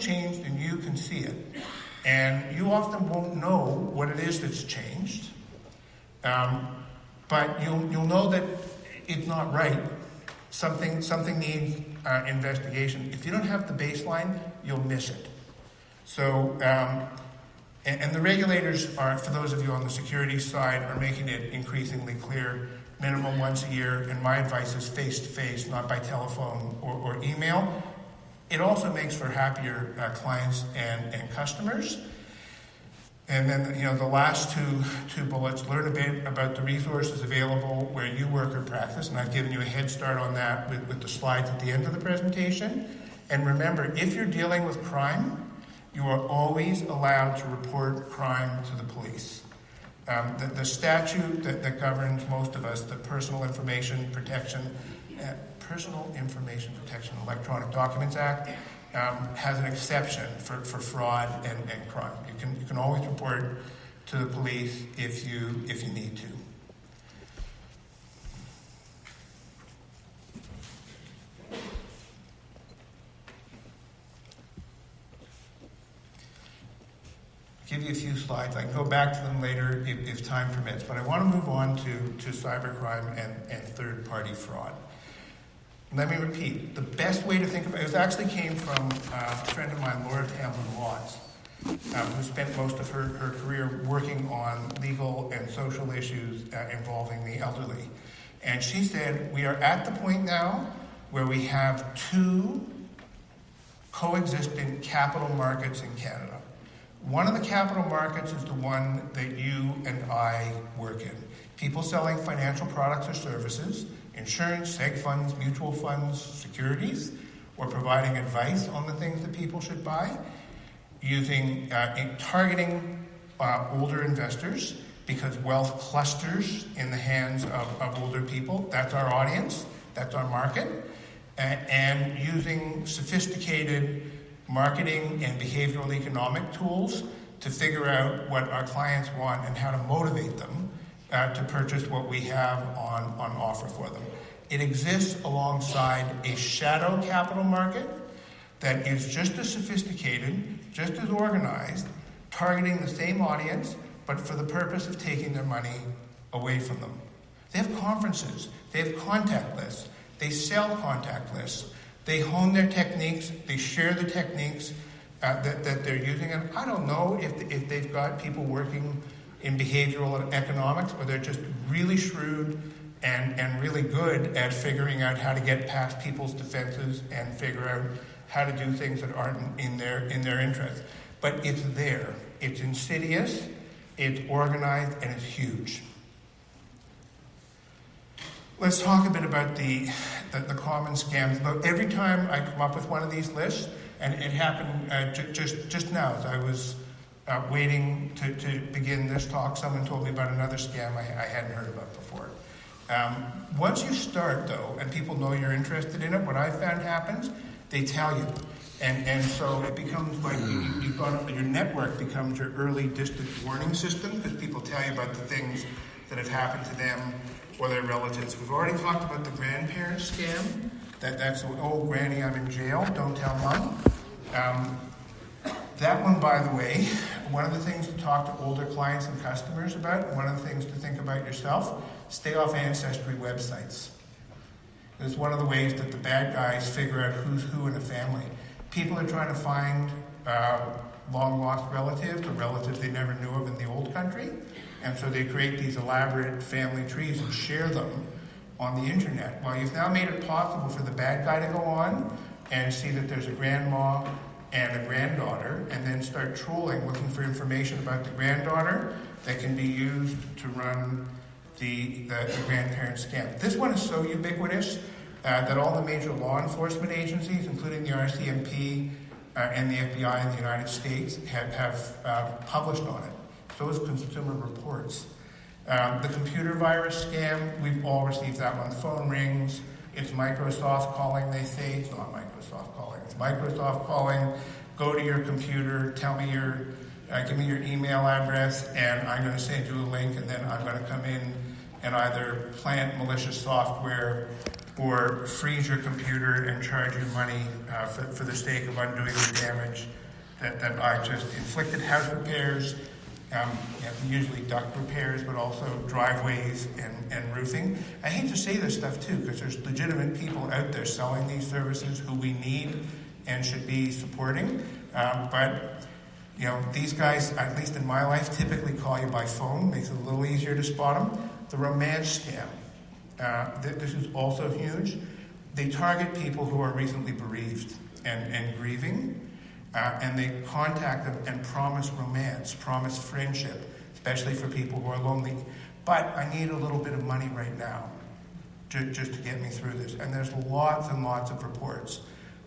changed and you can see it. And you often won't know what it is that's changed, but you'll know that it's not right. Something needs investigation. If you don't have the baseline, you'll miss it. So, and the regulators are, for those of you on the security side, are making it increasingly clear, minimum once a year, and my advice is face-to-face, not by telephone or email. It also makes for happier clients and customers. And then, the last two bullets, learn a bit about the resources available where you work or practice, and I've given you a head start on that with the slides at the end of the presentation. And remember, if you're dealing with crime, you are always allowed to report crime to the police. The statute that governs most of us, the Personal Information Protection Electronic Documents Act, has an exception for fraud and crime. You can always report to the police if you need to. Give you a few slides. I can go back to them later if time permits, but I want to move on to cybercrime and third-party fraud. Let me repeat, the best way to think about it, actually came from a friend of mine, Laura Tamlin Watts, who spent most of her career working on legal and social issues involving the elderly. And she said, we are at the point now where we have two coexisting capital markets in Canada. One of the capital markets is the one that you and I work in. People selling financial products or services, insurance, seg funds, mutual funds, securities, or providing advice on the things that people should buy, targeting older investors because wealth clusters in the hands of older people. That's our audience, that's our market, and using sophisticated marketing and behavioral economic tools to figure out what our clients want and how to motivate them to purchase what we have on offer for them. It exists alongside a shadow capital market that is just as sophisticated, just as organized, targeting the same audience, but for the purpose of taking their money away from them. They have conferences, they have contact lists, they sell contact lists, they hone their techniques, they share the techniques that they're using. And I don't know if they've got people working in behavioral economics, or they're just really shrewd and really good at figuring out how to get past people's defenses and figure out how to do things that aren't in their interest. But it's there. It's insidious, it's organized, and it's huge. Let's talk a bit about the common scams. But every time I come up with one of these lists, and it happened just now as I was waiting to begin this talk, someone told me about another scam I hadn't heard about before. Once you start, though, and people know you're interested in it, what I found happens, they tell you. And so it becomes like your network becomes your early distant warning system, because people tell you about the things that have happened to them or their relatives. We've already talked about the grandparent scam. That's, oh, Granny, I'm in jail, don't tell Mom. That one, by the way, one of the things to talk to older clients and customers about, one of the things to think about yourself, stay off ancestry websites. It's one of the ways that the bad guys figure out who's who in a family. People are trying to find long-lost relatives or relatives they never knew of in the old country. And so they create these elaborate family trees and share them on the internet. Well, you've now made it possible for the bad guy to go on and see that there's a grandma and a granddaughter, and then start trolling, looking for information about the granddaughter that can be used to run the grandparent scam. This one is so ubiquitous that all the major law enforcement agencies, including the RCMP and the FBI in the United States, have published on it. So is Consumer Reports. The computer virus scam, we've all received that one. The phone rings, it's Microsoft calling, they say. It's not Microsoft calling, it's Microsoft calling. Go to your computer, tell me give me your email address, and I'm going to send you a link, and then I'm going to come in and either plant malicious software or freeze your computer and charge you money for the sake of undoing the damage that are just inflicted house repairs, usually duct repairs, but also driveways and roofing. I hate to say this stuff too, because there's legitimate people out there selling these services who we need and should be supporting. But these guys, at least in my life, typically call you by phone. Makes it a little easier to spot them. The romance scam. This is also huge. They target people who are recently bereaved and grieving. And they contact them and promise romance, promise friendship, especially for people who are lonely. But I need a little bit of money right now just to get me through this. And there's lots and lots of reports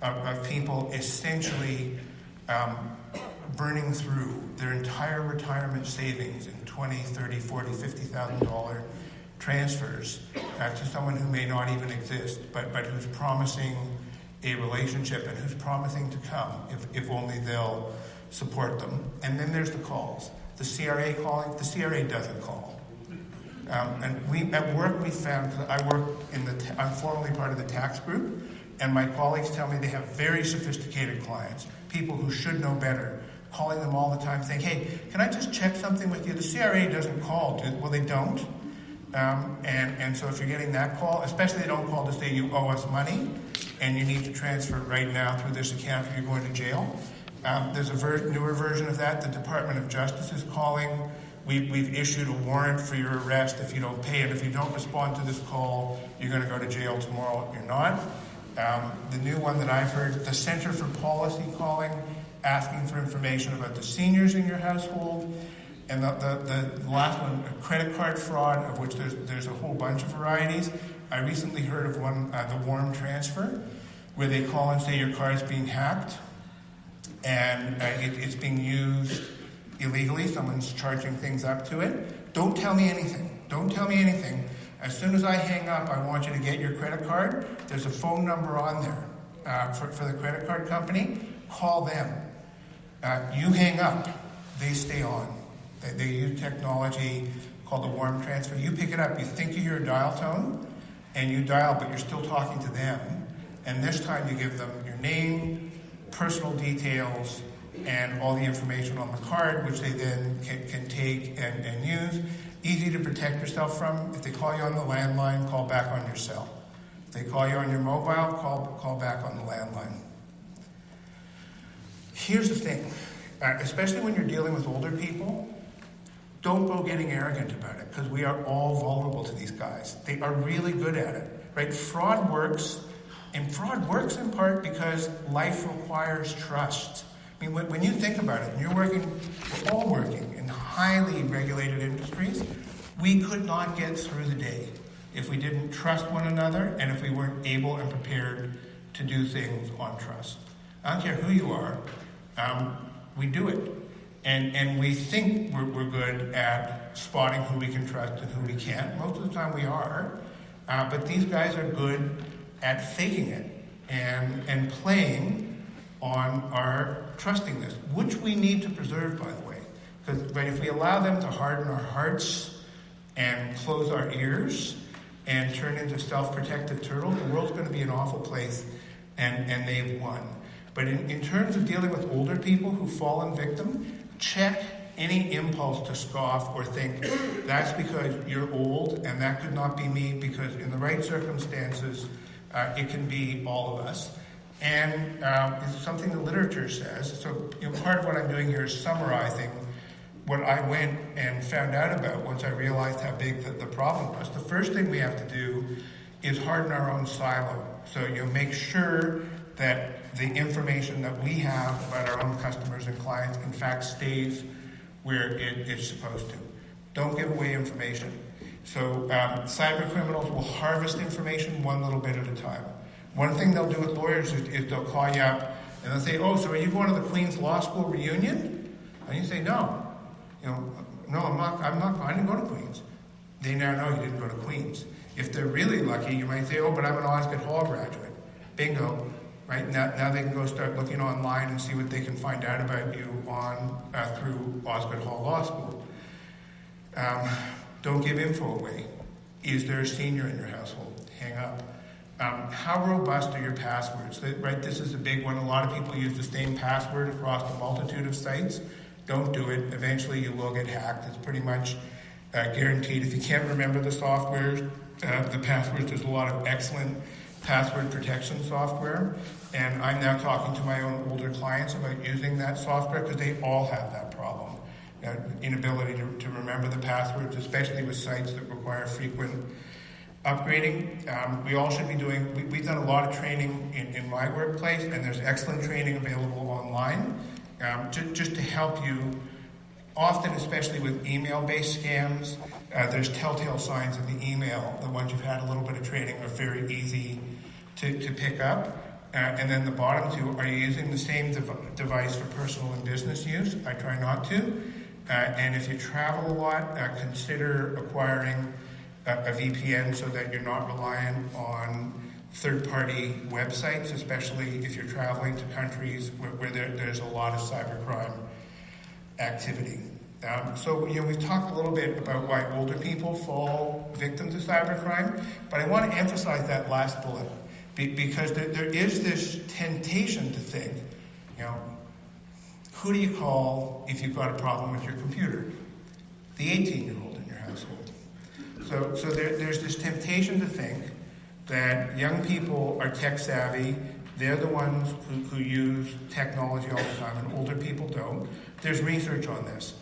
of people essentially burning through their entire retirement savings in $20,000, $30,000, $40,000, $50,000 transfers to someone who may not even exist, but who's promising a relationship and who's promising to come if only they'll support them. And then there's the calls. The CRA calling. The CRA doesn't call. And we at work we found, I'm formerly part of the tax group, and my colleagues tell me they have very sophisticated clients, people who should know better, calling them all the time saying, hey, can I just check something with you? The CRA doesn't call. Well, they don't. And so if you're getting that call, especially they don't call to say you owe us money and you need to transfer it right now through this account or you're going to jail. There's a newer version of that. The Department of Justice is calling. We've issued a warrant for your arrest if you don't pay it. If you don't respond to this call, you're going to go to jail tomorrow. You're not. The new one that I've heard, the Center for Policy calling, asking for information about the seniors in your household. And the last one, credit card fraud, of which there's a whole bunch of varieties. I recently heard of one, the warm transfer, where they call and say your car is being hacked and it's being used illegally. Someone's charging things up to it. Don't tell me anything. Don't tell me anything. As soon as I hang up, I want you to get your credit card. There's a phone number on there for the credit card company. Call them. You hang up, they stay on. They use technology called the warm transfer. You pick it up, you think you hear a dial tone, and you dial, but you're still talking to them. And this time you give them your name, personal details, and all the information on the card, which they then can take and use. Easy to protect yourself from. If they call you on the landline, call back on your cell. If they call you on your mobile, call back on the landline. Here's the thing, especially when you're dealing with older people, don't go getting arrogant about it, because we are all vulnerable to these guys. They are really good at it, right? Fraud works, and fraud works in part because life requires trust. I mean, when you think about it, and we're all working in highly regulated industries, we could not get through the day if we didn't trust one another and if we weren't able and prepared to do things on trust. I don't care who you are, we do it. And we think we're good at spotting who we can trust and who we can't. Most of the time we are. But these guys are good at faking it and playing on our trustingness, which we need to preserve, by the way. Because if we allow them to harden our hearts and close our ears and turn into self-protective turtles, the world's going to be an awful place, and they've won. But in terms of dealing with older people who've fallen victim, check any impulse to scoff or think, that's because you're old and that could not be me, because in the right circumstances, it can be all of us. And it's something the literature says. So part of what I'm doing here is summarizing what I went and found out about once I realized how big the problem was. The first thing we have to do is harden our own silo. So make sure that the information that we have about our own customers and clients, in fact, stays where it is supposed to. Don't give away information. So cyber criminals will harvest information one little bit at a time. One thing they'll do with lawyers is they'll call you up and they'll say, oh, so are you going to the Queen's Law School reunion? And you say, no. No, I'm not. I didn't go to Queen's. They now know you didn't go to Queen's. If they're really lucky, you might say, oh, but I'm an Osgoode Hall graduate. Bingo. Right? Now they can go start looking online and see what they can find out about you through Osgoode Hall Law School. Don't give info away. Is there a senior in your household? Hang up. How robust are your passwords? Right, this is a big one. A lot of people use the same password across a multitude of sites. Don't do it. Eventually you will get hacked. It's pretty much guaranteed. If you can't remember the software, the passwords, there's a lot of excellent password protection software. And I'm now talking to my own older clients about using that software because they all have that problem. Inability to remember the passwords, especially with sites that require frequent upgrading. We all should be doing, we've done a lot of training in my workplace, and there's excellent training available online just to help you. Often, especially with email-based scams, there's telltale signs in the email. The ones you've had a little bit of training are very easy to pick up. And then the bottom two, are you using the same device for personal and business use? I try not to. And if you travel a lot, consider acquiring a VPN so that you're not reliant on third-party websites, especially if you're traveling to countries where there's a lot of cybercrime activity. So we've talked a little bit about why older people fall victim to cybercrime, but I want to emphasize that last bullet because there is this temptation to think, who do you call if you've got a problem with your computer? The 18-year-old in your household. So there's this temptation to think that young people are tech savvy. They're the ones who use technology all the time, and older people don't. There's research on this.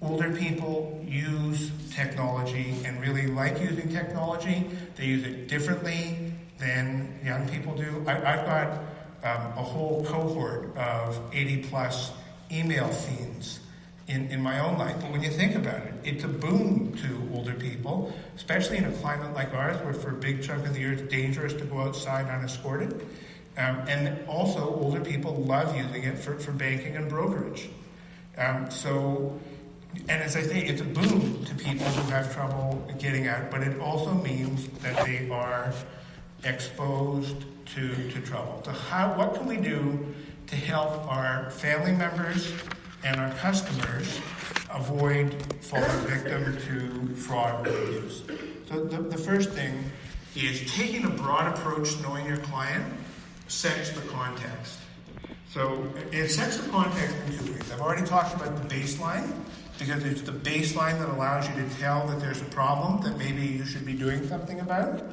Older people use technology and really like using technology. They use it differently than young people do. I've got a whole cohort of 80-plus email fiends in my own life. But when you think about it, it's a boon to older people, especially in a climate like ours where for a big chunk of the year it's dangerous to go outside unescorted. And also older people love using it for banking and brokerage. And as I say, it's a boon to people who have trouble getting out, but it also means that they are exposed to trouble. So what can we do to help our family members and our customers avoid falling victim to fraud or abuse? So the first thing is taking a broad approach, knowing your client, sets the context. So it sets the context in two ways. I've already talked about the baseline, because it's the baseline that allows you to tell that there's a problem that maybe you should be doing something about.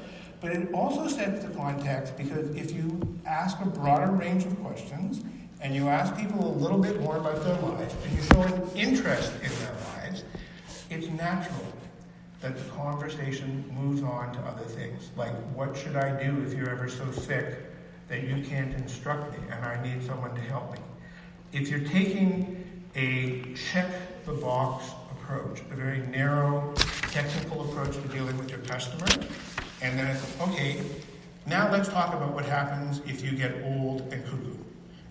But it also sets the context because if you ask a broader range of questions and you ask people a little bit more about their lives and you show an interest in their lives, it's natural that the conversation moves on to other things. Like, what should I do if you're ever so sick that you can't instruct me and I need someone to help me? If you're taking a check-the-box approach, a very narrow technical approach to dealing with your customer, and then it's, okay, now let's talk about what happens if you get old and cuckoo.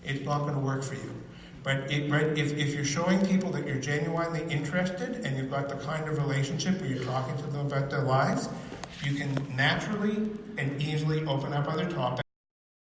It's not going to work for you. But if you're showing people that you're genuinely interested and you've got the kind of relationship where you're talking to them about their lives, you can naturally and easily open up other topics.